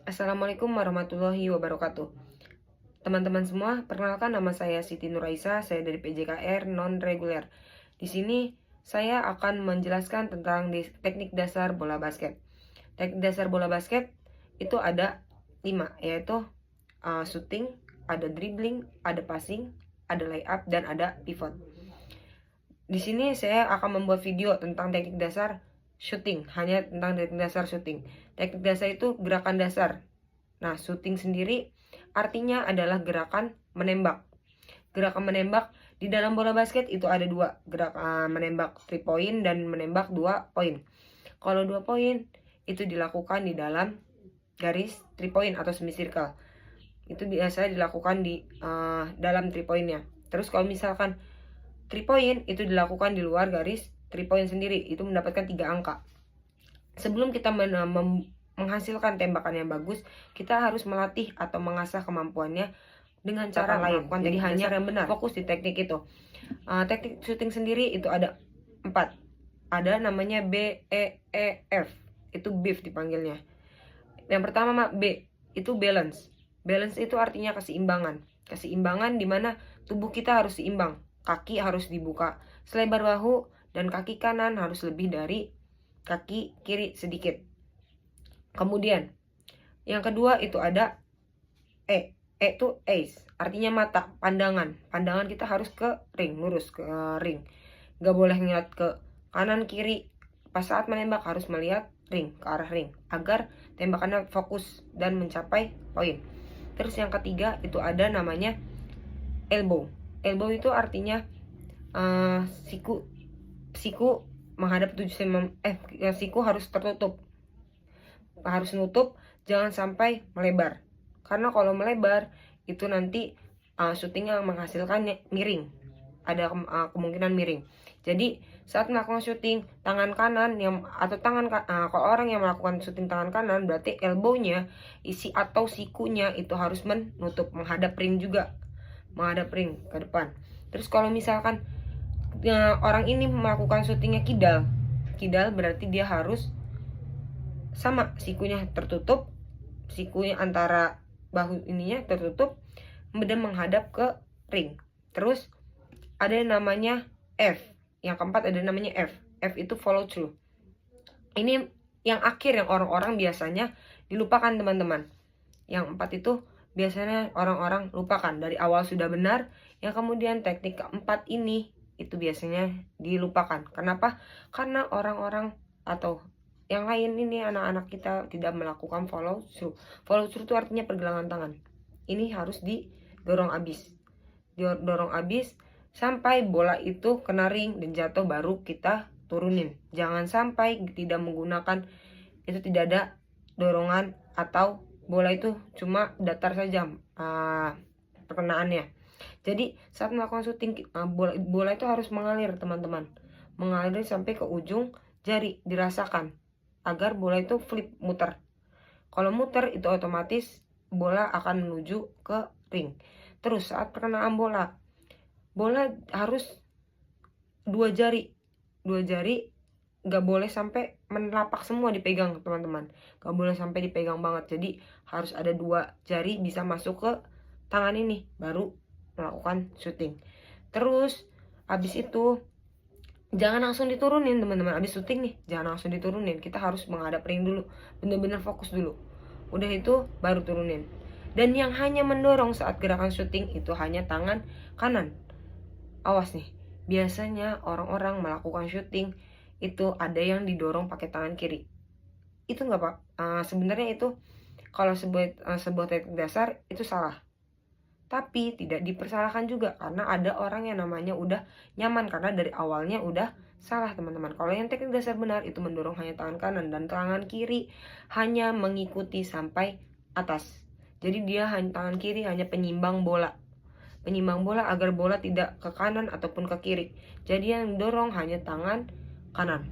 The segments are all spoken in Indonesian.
Assalamualaikum warahmatullahi wabarakatuh. Teman-teman semua, perkenalkan nama saya Siti Nuraisa, saya dari PJKR non-reguler. Di sini saya akan menjelaskan tentang teknik dasar bola basket. Teknik dasar bola basket itu ada 5, yaitu shooting, ada dribbling, ada passing, ada layup, dan ada pivot. Di sini saya akan membuat video tentang teknik dasar shooting, hanya tentang teknik dasar shooting. Teknik dasar itu gerakan dasar. Nah, shooting sendiri artinya adalah gerakan menembak. Gerakan menembak di dalam bola basket itu ada 2, gerakan menembak 3 point dan menembak 2 point. Kalau 2 point itu dilakukan di dalam garis 3 point atau semicircle. Itu biasa dilakukan di dalam 3 pointnya. Terus kalau misalkan 3 point itu dilakukan di luar garis 3 point sendiri, itu mendapatkan 3 angka. Sebelum kita menghasilkan tembakan yang bagus, kita harus melatih atau mengasah kemampuannya dengan cara lain. Jadi hanya yang benar, fokus di teknik itu. Teknik shooting sendiri itu ada 4. Ada namanya BEEF, itu BEEF dipanggilnya. Yang pertama B, itu balance. Balance itu artinya keseimbangan. Keseimbangan dimana tubuh kita harus seimbang. Kaki harus dibuka selebar bahu dan kaki kanan harus lebih dari kaki kiri sedikit. Kemudian yang kedua itu ada E itu ace, artinya mata, pandangan. Pandangan kita harus ke ring, lurus ke ring. Gak boleh ngeliat ke kanan kiri. Pas saat menembak harus melihat ring, ke arah ring, agar tembakannya fokus dan mencapai poin. Terus yang ketiga itu ada namanya elbow. Elbow itu artinya siku menghadap 7 cm, siku harus tertutup. Harus nutup, jangan sampai melebar. Karena kalau melebar itu nanti syutingnya menghasilkan miring. Ada kemungkinan miring. Jadi saat melakukan syuting tangan kanan kalau orang yang melakukan syuting tangan kanan, berarti elbownya atau sikunya itu harus menutup, menghadap ring juga, menghadap ring ke depan. Terus kalau misalkan orang ini melakukan syutingnya kidal berarti dia harus sama, sikunya tertutup, sikunya antara bahu ininya tertutup dan menghadap ke ring. Terus ada yang namanya F. Yang keempat ada namanya F. F itu follow through. Ini yang akhir yang orang-orang biasanya dilupakan, teman-teman. Yang 4 itu biasanya orang-orang lupakan. Dari awal sudah benar, yang kemudian teknik keempat ini itu biasanya dilupakan. Kenapa? Karena orang-orang atau yang lain ini, anak-anak kita tidak melakukan follow through. Follow through itu artinya pergelangan tangan. Ini harus didorong abis. Dorong abis sampai bola itu kena ring dan jatuh, baru kita turunin. Jangan sampai tidak menggunakan, itu tidak ada dorongan atau bola itu cuma datar saja perkenaannya. Jadi saat melakukan syuting, bola itu harus mengalir, teman-teman. Mengalir sampai ke ujung jari, dirasakan agar bola itu flip, muter. Kalau muter itu otomatis bola akan menuju ke ring. Terus saat perkenaan bola harus 2 jari gak boleh sampai menelapak semua dipegang, teman-teman. Gak boleh sampai dipegang banget. Jadi harus ada 2 jari bisa masuk ke tangan ini, baru melakukan syuting. Terus habis itu jangan langsung diturunin, teman-teman. Habis syuting nih, jangan langsung diturunin. Kita harus menghadap ring dulu, bener-bener fokus dulu. Udah itu baru turunin. Dan yang hanya mendorong saat gerakan syuting itu hanya tangan kanan. Awas nih, biasanya orang-orang melakukan syuting itu ada yang didorong pakai tangan kiri. Itu nggak pak? Sebenarnya itu kalau sebuah teknik dasar itu salah. Tapi tidak dipersalahkan juga, karena ada orang yang namanya udah nyaman karena dari awalnya udah salah, teman-teman. Kalau yang teknik dasar benar itu mendorong hanya tangan kanan dan tangan kiri hanya mengikuti sampai atas. Jadi dia tangan kiri hanya penyimbang bola agar bola tidak ke kanan ataupun ke kiri. Jadi yang dorong hanya tangan kanan.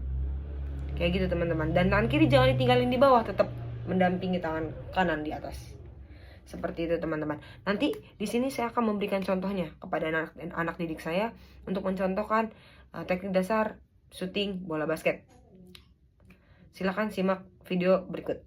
Kayak gitu teman-teman. Dan tangan kiri jangan ditinggalin di bawah, tetap mendampingi tangan kanan di atas. Seperti itu teman-teman. Nanti di sini saya akan memberikan contohnya kepada anak didik saya untuk mencontohkan teknik dasar syuting bola basket. Silakan simak video berikut.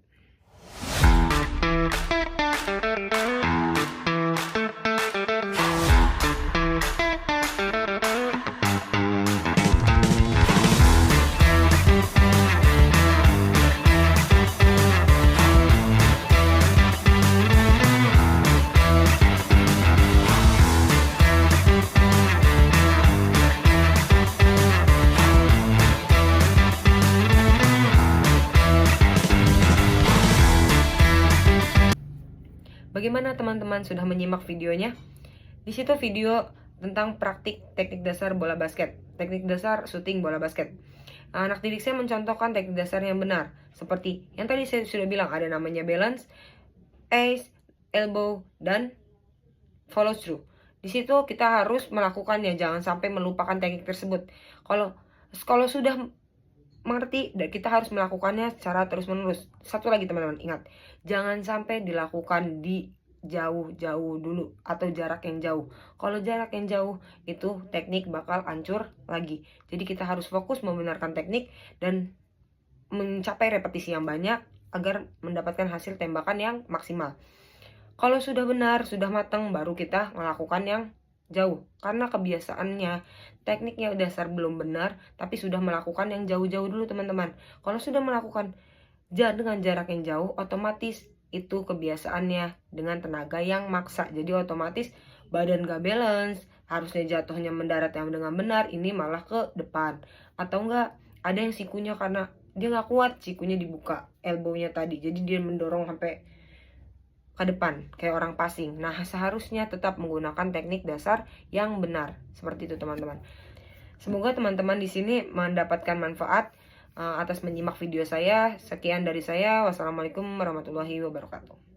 Bagaimana teman-teman, sudah menyimak videonya? Di situ video tentang praktik teknik dasar bola basket, teknik dasar syuting bola basket. Anak didik saya mencontohkan teknik dasar yang benar, seperti yang tadi saya sudah bilang, ada namanya balance, ace, elbow, dan follow through. Di situ kita harus melakukannya, jangan sampai melupakan teknik tersebut. Kalau sudah mengerti, dan kita harus melakukannya secara terus-menerus. Satu lagi teman-teman, ingat, jangan sampai dilakukan di jauh-jauh dulu atau jarak yang jauh. Kalau jarak yang jauh itu teknik bakal hancur lagi. Jadi kita harus fokus membenarkan teknik dan mencapai repetisi yang banyak agar mendapatkan hasil tembakan yang maksimal. Kalau sudah benar, sudah matang, baru kita melakukan yang jauh. Karena kebiasaannya tekniknya dasar belum benar, tapi sudah melakukan yang jauh-jauh dulu teman-teman. Kalau sudah melakukan dengan jarak yang jauh, otomatis itu kebiasaannya dengan tenaga yang maksa. Jadi otomatis badan gak balance, harusnya jatuhnya mendarat yang dengan benar, ini malah ke depan. Atau enggak, ada yang sikunya karena dia gak kuat, sikunya dibuka, elbownya tadi, jadi dia mendorong sampai ke depan kayak orang passing. Nah, seharusnya tetap menggunakan teknik dasar yang benar. Seperti itu teman-teman. Semoga teman-teman di sini mendapatkan manfaat atas menyimak video saya. Sekian dari saya. Wassalamualaikum warahmatullahi wabarakatuh.